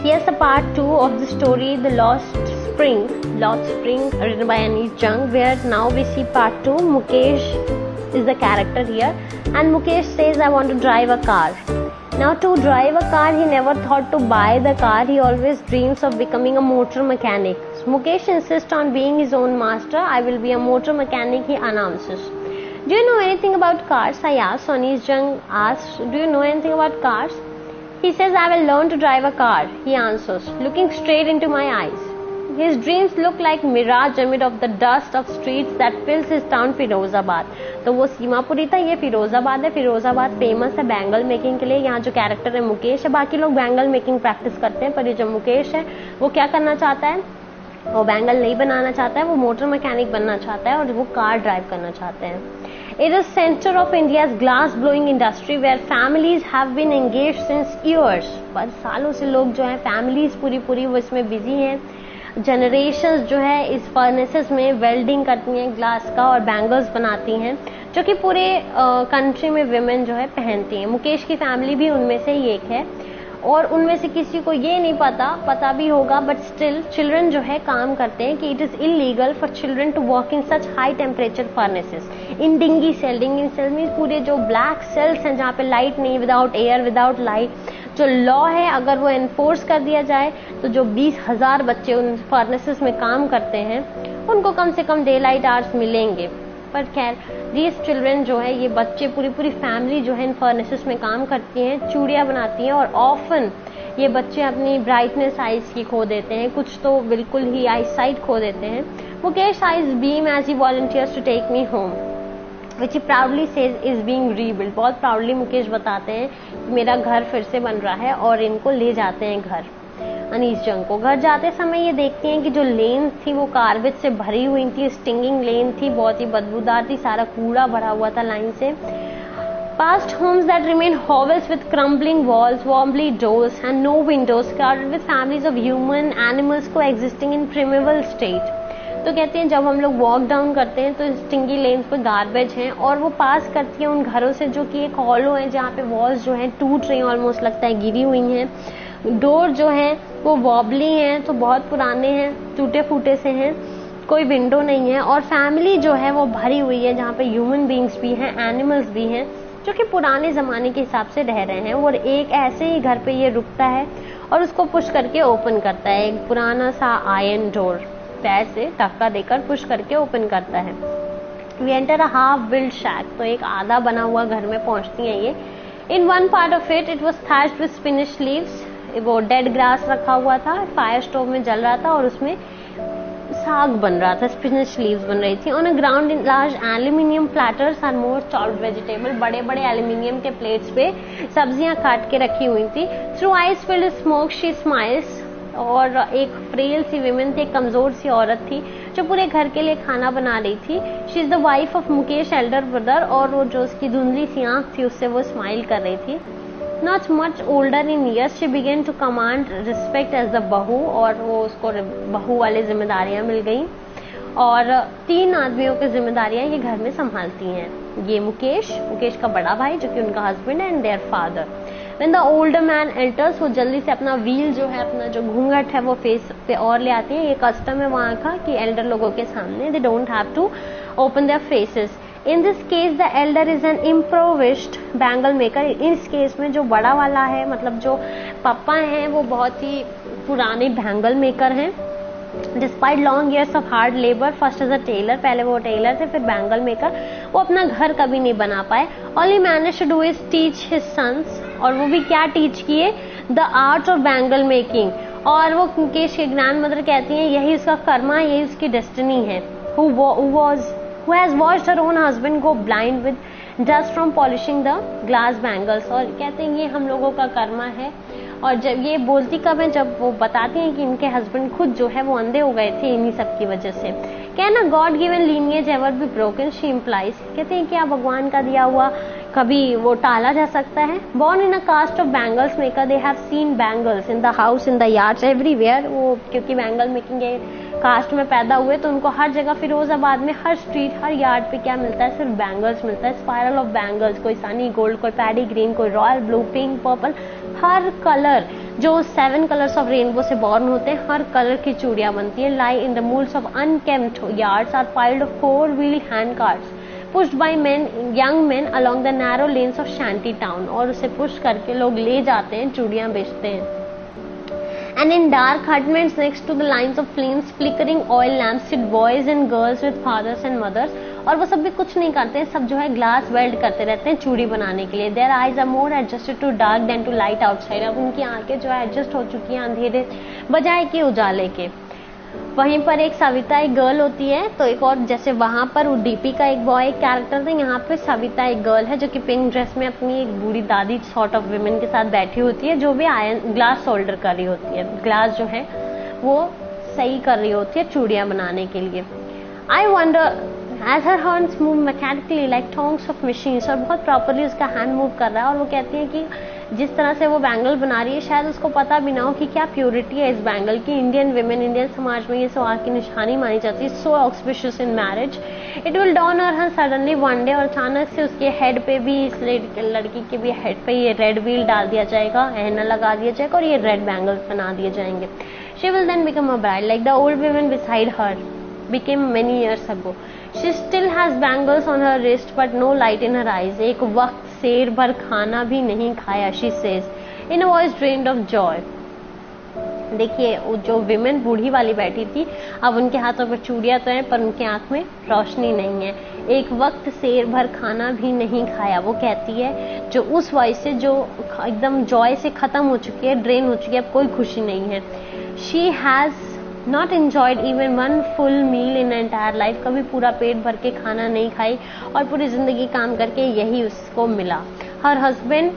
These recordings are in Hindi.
Here's the part 2 of the story, The Lost Spring, written by Anees Jung, where now we see part 2. Mukesh is the character here, and Mukesh says, I want to drive a car. Now, to drive a car, he never thought to buy the car. He always dreams of becoming a motor mechanic. So Mukesh insists on being his own master. I will be a motor mechanic, he announces. Do you know anything about cars? I asked. So Anees Jung asks, do you know anything about cars? He says, I will learn to drive a car, he answers, looking straight into my eyes. His dreams look like mirage amid of the dust of streets that fills his town Firozabad. तो वो सीमापुरी था, ये फिरोजाबाद है. फिरोजाबाद फेमस है बैंगल मेकिंग के लिए. यहाँ जो कैरेक्टर है मुकेश है, बाकी लोग बैंगल मेकिंग प्रैक्टिस करते हैं, पर ये जो मुकेश है वो क्या करना चाहता है, वो बैंगल नहीं बनाना चाहता है, वो मोटर मैकेनिक बनना चाहता है और वो कार ड्राइव करना चाहते हैं. It is center of India's glass blowing industry where families have been engaged since years. पर सालों से लोग जो है फैमिलीज पूरी वो इसमें बिजी हैं. जनरेशंस जो है इस फर्नेसेस में वेल्डिंग करती हैं ग्लास का और बैंगल्स बनाती हैं, जो कि पूरे कंट्री में विमेन जो है पहनती हैं. मुकेश की फैमिली भी उनमें से ही एक है और उनमें से किसी को ये नहीं पता भी होगा, बट स्टिल चिल्ड्रन जो है काम करते हैं कि it is illegal for children to work in such high temperature furnaces in dingy cell mean पूरे जो ब्लैक सेल्स हैं जहाँ पे लाइट नहीं, विदाउट एयर विदाउट लाइट. जो लॉ है अगर वो एनफोर्स कर दिया जाए तो जो 20,000 बच्चे उन फर्नेसेस में काम करते हैं उनको कम से कम डे लाइट आवर्स मिलेंगे. पर खैर दीज चिल्ड्रन जो है, ये बच्चे पूरी फैमिली जो है इन फर्नेसेस में काम करती हैं, चूड़ियाँ बनाती हैं और ऑफन ये बच्चे अपनी ब्राइटनेस आइज की खो देते हैं, कुछ तो बिल्कुल ही आई साइट खो देते हैं. Mukesh eyes beam as he volunteers to take me home which he proudly says is being rebuild. बहुत प्राउडली मुकेश बताते हैं कि मेरा घर फिर से बन रहा है और इनको ले जाते हैं घर. अनीस जंग को घर जाते समय ये देखते हैं कि जो लेन थी वो कार्बेज से भरी हुई थी, स्टिंगिंग लेन थी, बहुत ही बदबूदार थी, सारा कूड़ा भरा हुआ था लाइन से. Past homes that remain hovels with crumbling walls, wobbly doors and no windows, crowded with families of human animals coexisting in primeval state. तो कहते हैं जब हम लोग वॉक डाउन करते हैं तो स्टिंगी लेन्स पे गार्बेज हैं और वो पास करती है उन घरों से जो कि एक हॉलो है जहाँ पे वॉल्स जो हैं टूट रही हैं, ऑलमोस्ट लगता है गिरी हुई हैं. डोर जो है वो वॉबली हैं, तो बहुत पुराने हैं, टूटे फूटे से हैं, कोई विंडो नहीं है. और फैमिली जो है वो भरी हुई है जहाँ पे ह्यूमन बींग्स भी हैं, एनिमल्स भी हैं, जो कि पुराने जमाने के हिसाब से रह रहे हैं. और एक ऐसे ही घर पे ये रुकता है और उसको पुश करके ओपन करता है. एक पुराना सा आयरन डोर पैर से धक्का देकर पुश करके ओपन करता है. We enter a half build shack. तो एक आधा बना हुआ घर में पहुंचती हैं ये. In one part of it was thatched with spinach leaves. वो डेड ग्रास रखा हुआ था, फायर स्टोव में जल रहा था और उसमें साग बन रहा था, स्पिनिश लीव्स बन रही थी. On a ground in large aluminium platters are more chopped vegetable. बड़े बड़े एल्यूमिनियम के प्लेट्स पे सब्जियां काट के रखी हुई थी. Through eyes field smoke she smiles. और एक फ्रेल सी विमेन थी, एक कमजोर सी औरत थी जो पूरे घर के लिए खाना बना रही थी. She is the wife of Mukesh Elder brother. और वो जो उसकी धुंधली सी आंख थी उससे वो स्माइल कर रही थी. Not much older in years, she begin to command respect as the bahu. और वो उसको बहू वाली जिम्मेदारियां मिल गई और 3 आदमियों की जिम्मेदारियां ये घर में संभालती हैं. ये मुकेश का बड़ा भाई जो कि उनका हस्बैंड है, and their father. When the older man enters, वो जल्दी से अपना व्हील जो है, अपना जो घूंघट है वो फेस पे और ले आती है. ये कस्टम है वहाँ का कि एल्डर लोगों के सामने they don't have to open their faces. In this case, the elder is an improvised bangle maker. इस केस में जो बड़ा वाला है, मतलब जो पापा हैं, वो बहुत ही पुराने बैंगल मेकर हैं. Despite long years of hard labour, first as a tailor, पहले वो टेलर थे फिर बैंगल मेकर, वो अपना घर कभी नहीं बना पाए. All he manage to do is teach his sons. और वो भी क्या टीच किए, the art of bangle making. और वो मुकेश के ग्रैंड मदर कहती हैं यही उसका कर्मा, यही उसकी डेस्टिनी है. who has watched her own husband go blind with dust from polishing the glass bangles. और कहते हैं ये हम लोगों का कर्मा है. और जब ये बोलती कब है, जब वो बताती हैं कि इनके हस्बैंड खुद जो है वो अंधे हो गए थे इन्हीं सब की वजह से. क्या ना God given lineage ever be broken, she implies. कहते हैं क्या भगवान का दिया हुआ कभी वो टाला जा सकता है. Born in a caste of bangles maker, they have seen bangles in the house, in the yards, everywhere. वो क्योंकि बैंगल मेकिंग के कास्ट में पैदा हुए तो उनको हर जगह, फिरोजाबाद में हर स्ट्रीट, हर यार्ड पे क्या मिलता है, सिर्फ बैंगल्स मिलता है. स्पाइरल ऑफ बैंगल्स, कोई सनी गोल्ड, कोई पैडी ग्रीन, कोई रॉयल ब्लू, पिंक, पर्पल, हर कलर जो 7 कलर्स ऑफ रेनबो से बॉर्न होते हैं, हर कलर की चूड़ियां बनती हैं। Lie in the mules of unkempt yards are piled of 4 wheel handcarts pushed by men, young men along the narrow lanes of shanty town. और उसे पुश करके लोग ले जाते हैं, चूड़ियां बेचते हैं। And in dark hutments next to the lines of flames flickering oil lamps sit boys and girls with fathers and mothers। और वो सब भी कुछ नहीं करते हैं, सब जो है ग्लास वेल्ड करते रहते हैं चूड़ी बनाने के लिए। Their eyes are more adjusted to dark than to light outside। अब उनकी आंखें जो है एडजस्ट हो चुकी हैं अंधेरे बजाय के उजाले के। वहीं पर एक सविता एक गर्ल होती है, तो एक और जैसे वहां पर डीपी का एक बॉय कैरेक्टर था, यहाँ पे सविता एक गर्ल है जो कि पिंक ड्रेस में अपनी एक बूढ़ी दादी सॉर्ट ऑफ विमेन के साथ बैठी होती है, जो भी आयरन ग्लास सोल्डर कर रही होती है, ग्लास जो है वो सही कर रही होती है चूड़ियां बनाने के लिए। I wonder as her hands move mechanically like tongs of machines, और बहुत प्रॉपरली उसका हैंड मूव कर रहा है। और वो कहती है कि जिस तरह से वो बैंगल बना रही है शायद उसको पता भी ना हो कि क्या प्योरिटी है इस बैंगल की। इंडियन विमेन, इंडियन समाज में ये सुहाग की निशानी मानी जाती है। So auspicious in marriage it will dawn on her suddenly one day. और अचानक से उसके हेड पे भी, इस लड़की के भी हेड पे ये रेड व्हील डाल दिया जाएगा, henna लगा दिया जाएगा और ये रेड बैंगल्स बना दिए जाएंगे। She will then become a bride like the old women beside her became many years ago. She still has bangles on her wrist but no light in her eyes. एक वक्त शेर भर खाना भी नहीं खाया, she says in a voice drained of joy। देखिए वो जो विमेन बूढ़ी वाली बैठी थी, अब उनके हाथों पर चूड़ियां तो हैं पर उनके आंख में रोशनी नहीं है। एक वक्त शेर भर खाना भी नहीं खाया, वो कहती है जो उस वॉइस से जो एकदम जॉय से खत्म हो चुकी है, ड्रेन हो चुकी है, अब कोई खुशी नहीं है। She has not enjoyed even one full meal in her entire life। कभी पूरा पेट भर के खाना नहीं खाई और पूरी जिंदगी काम करके यही उसको मिला। Her husband,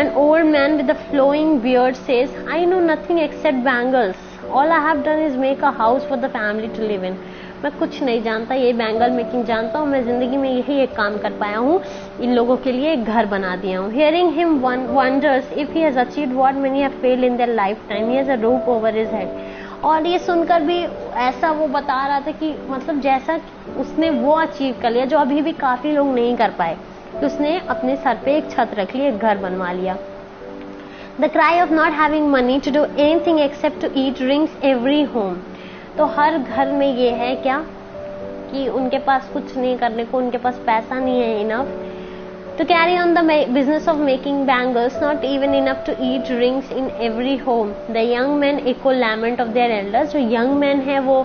an old man with a flowing beard, says, I know nothing except bangles. All I have done is make a house for the family to live in। मैं कुछ नहीं जानता, ये बैंगल मेकिंग जानता हूँ, मैं जिंदगी में यही एक काम कर पाया हूँ, इन लोगों के लिए एक घर बना दिया हूँ। Hearing him one wonders if he has achieved what many have failed in their lifetime। He has a roof over his head। और ये सुनकर भी ऐसा वो बता रहा था कि मतलब जैसा उसने वो अचीव कर लिया जो अभी भी काफी लोग नहीं कर पाए, कि उसने अपने सर पे एक छत रख ली, एक घर बनवा लिया। The cry of not having money to do anything except to eat rings every home. तो हर घर में ये है क्या कि उनके पास कुछ नहीं करने को, उनके पास पैसा नहीं है enough to carry on the business of making bangles, not even enough to eat rings in every home। The young men echo lament of their elders। जो young men है वो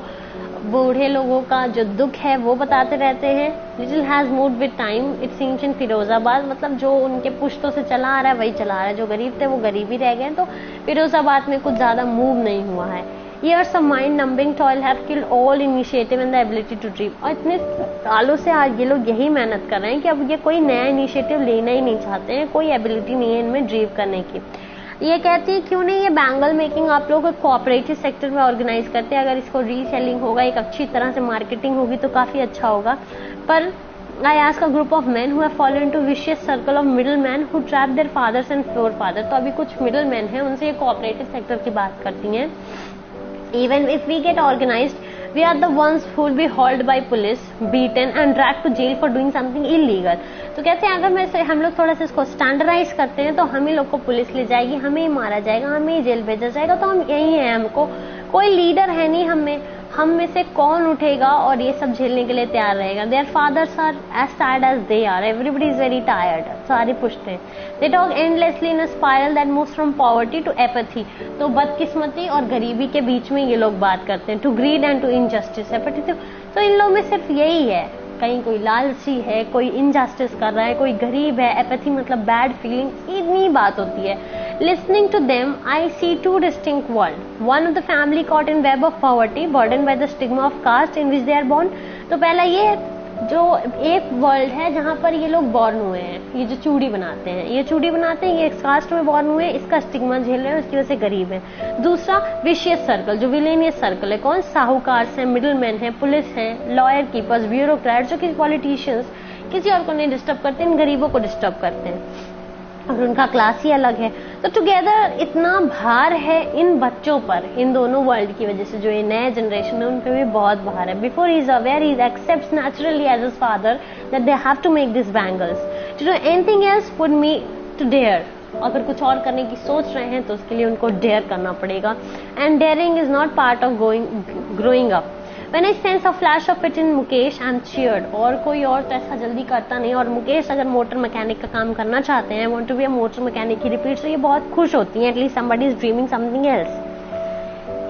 बूढ़े लोगों का जो दुख है वो बताते रहते हैं। Little has moved with time it seems in Firozabad, मतलब जो उनके पुश्तों से चला आ रहा है वही चला आ रहा है, जो गरीब थे वो गरीब ही रह गए, तो फिरोजाबाद में कुछ ज्यादा मूव नहीं हुआ है। Years of mind-numbing toil have killed all initiative and the ability to dream। और इतने सालों से आज ये लोग यही मेहनत कर रहे हैं कि अब ये कोई नया इनिशिएटिव लेना ही नहीं चाहते हैं, कोई एबिलिटी नहीं है इनमें ड्रीव करने की। ये कहती है क्यों नहीं ये बैंगल मेकिंग आप लोग कोऑपरेटिव सेक्टर में ऑर्गेनाइज करते हैं, अगर इसको रीसेलिंग होगा, एक अच्छी तरह से मार्केटिंग होगी तो काफी अच्छा होगा। पर I ask a group of men who have fallen into vicious circle of middlemen who trap their fathers and forefathers। तो अभी कुछ मिडलमैन हैं, उनसे ये कोऑपरेटिव सेक्टर की बात करती हैं। Even if we get organized, we are the ones who will be hauled by police, beaten and dragged to jail for doing something illegal। तो कहते हैं अगर हम लोग थोड़ा सा इसको स्टैंडर्डाइज करते हैं तो हम ही लोग को पुलिस ले जाएगी, हमें ही मारा जाएगा, हमें ही जेल भेजा जाएगा, तो हम यही हैं, हमको कोई लीडर है नहीं, हम में से कौन उठेगा और ये सब झेलने के लिए तैयार रहेगा। Their fathers are as tired as they are, everybody is very tired, सारे पूछते हैं। They talk endlessly in a spiral that moves from poverty to apathy. तो बदकिस्मती और गरीबी के बीच में ये लोग बात करते हैं, to greed and to injustice. Apathy तो इन लोगों में सिर्फ यही है, कहीं कोई लालची है, कोई इनजस्टिस कर रहा है, कोई गरीब है। एपैथी मतलब बैड फीलिंग, इतनी बात होती है। Listening to them, I see two distinct worlds. One of the family caught in web of poverty, burdened by the stigma of caste in which they are born। तो पहला ये जो एक वर्ल्ड है जहाँ पर ये लोग बॉर्न हुए हैं, ये जो चूड़ी बनाते हैं, ये कास्ट में बॉर्न हुए हैं, इसका स्टिग्मा झेल रहे हैं, उसकी वजह से गरीब है। दूसरा विशियस सर्कल, जो विलेनियस सर्कल है, कौन? साहूकार है, मिडलमैन है, पुलिस है, लॉयर कीपर्स, ब्यूरोक्रेट, जो कि पॉलिटिशियंस किसी और को नहीं डिस्टर्ब करते, इन गरीबों को डिस्टर्ब करते हैं और उनका क्लास ही अलग है। तो टुगेदर इतना भार है इन बच्चों पर, इन दोनों वर्ल्ड की वजह से, जो ये नए जनरेशन है उन पे भी बहुत भार है। Before he is aware he accepts naturally as his father that they have to make this bangles, to do anything else would me to dare अगर कुछ और करने की सोच रहे हैं तो उसके लिए उनको डेयर करना पड़ेगा, and daring is not part of growing up. When I sense a flash of it in Mukesh, I am cheered. और कोई और तो ऐसा जल्दी करता नहीं. और मुकेश अगर मोटर मैकेनिक का काम करना चाहते हैं, want to be a motor mechanic, he repeats, तो ये बहुत खुश होती हैं. At least somebody is dreaming something else.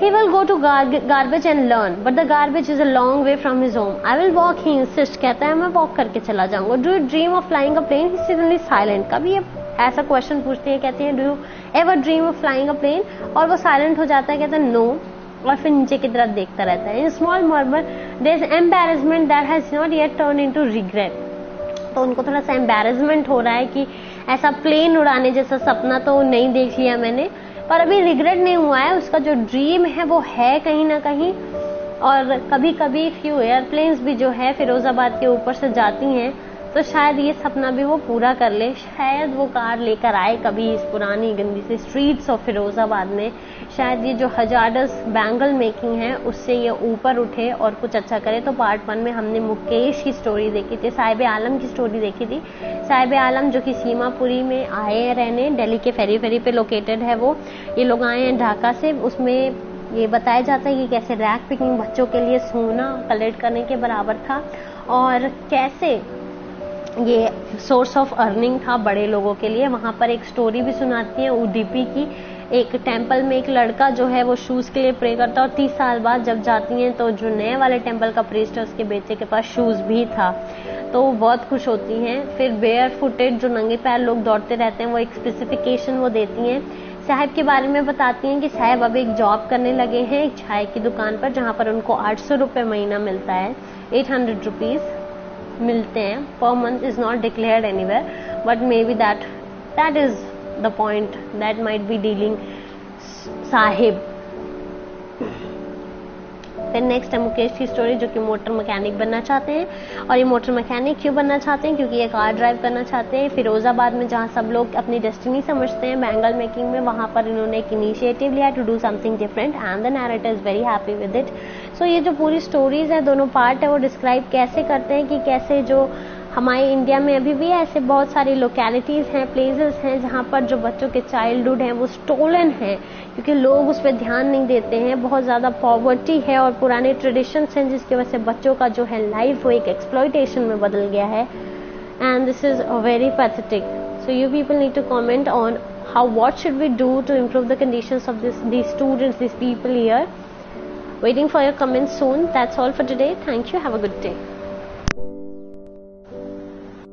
He will go to garbage and learn, but the garbage is a long way from his home. I will walk, he insists. कहता है मैं walk करके चला जाऊंगा. Do you dream of flying a plane? He is suddenly silent. कभी ये ऐसा क्वेश्चन पूछते हैं, कहते हैं do you ever dream of flying a plane? और वो साइलेंट हो जाता है, कहता है no. और फिर नीचे की तरफ देखता रहता है. In small murmur there is embarrassment that has not yet turn into regret. तो उनको थोड़ा सा एम्बैरेसमेंट हो रहा है कि ऐसा प्लेन उड़ाने जैसा सपना तो नहीं देख लिया मैंने, पर अभी रिग्रेट नहीं हुआ है. उसका जो ड्रीम है वो है कहीं ना कहीं. और कभी कभी फ्यू एयरप्लेन्स भी जो है फिरोजाबाद के ऊपर से जाती हैं, तो शायद ये सपना भी वो पूरा कर ले. शायद वो कार लेकर आए कभी इस पुरानी गंदी सी स्ट्रीट्स ऑफ फिरोजाबाद में. शायद ये जो हजार्डस बैंगल मेकिंग है उससे ये ऊपर उठे और कुछ अच्छा करे. तो पार्ट 1 में हमने मुकेश की स्टोरी देखी थी, साहिब आलम की स्टोरी देखी थी. साहिब आलम जो कि सीमापुरी में आए हैं रहने, दिल्ली के फेरी पे लोकेटेड है वो. ये लोग आए हैं ढाका से. उसमें ये बताया जाता है कि कैसे रैक पिकिंग बच्चों के लिए सोना कलेक्ट करने के बराबर था, और कैसे ये सोर्स ऑफ अर्निंग था बड़े लोगों के लिए. वहां पर एक स्टोरी भी सुनाती है उडीपी की. एक टेंपल में एक लड़का जो है वो शूज के लिए प्रे करता है, और 30 साल बाद जब जाती हैं तो जो नए वाले टेंपल का प्रीस्ट है उसके बेटे के पास शूज भी था, तो वो बहुत खुश होती हैं. फिर बेयर फुटेड जो नंगे पैर लोग दौड़ते रहते हैं वो एक स्पेसिफिकेशन वो देती हैं. साहब के बारे में बताती हैं कि साहब अब एक जॉब करने लगे हैं एक चाय की दुकान पर, जहां पर उनको 800 रुपये महीना मिलता है. 800 रुपीज मिलते हैं per month. Is not declared anywhere, but may be that is the point that might be dealing Sahib. फिर नेक्स्ट है मुकेश की स्टोरी, जो कि मोटर मैकेनिक बनना चाहते हैं. और ये मोटर मैकेनिक क्यों बनना चाहते हैं? क्योंकि ये कार ड्राइव करना चाहते हैं. फिरोजाबाद में जहाँ सब लोग अपनी डेस्टिनी समझते हैं बैंगल मेकिंग में, वहाँ पर इन्होंने एक इनिशिएटिव लिया to do something different, and the narrator is very happy with it. So ये जो पूरी स्टोरीज है, दोनों पार्ट है, वो डिस्क्राइब कैसे करते हैं कि कैसे जो हमारे इंडिया में अभी भी ऐसे बहुत सारी लोकेलिटीज हैं, प्लेसेस हैं, जहाँ पर जो बच्चों के चाइल्डहुड हैं वो स्टोलन हैं, क्योंकि लोग उस पर ध्यान नहीं देते हैं. बहुत ज़्यादा पॉवर्टी है और पुराने ट्रेडिशंस हैं, जिसकी वजह से बच्चों का जो है लाइफ वो एक एक्सप्लॉयटेशन में बदल गया है. And this is very pathetic. So you people need to comment on how what should we do to improve the conditions of these students, these people here. Waiting for your comments soon. That's all for today. Thank you. Have a good day.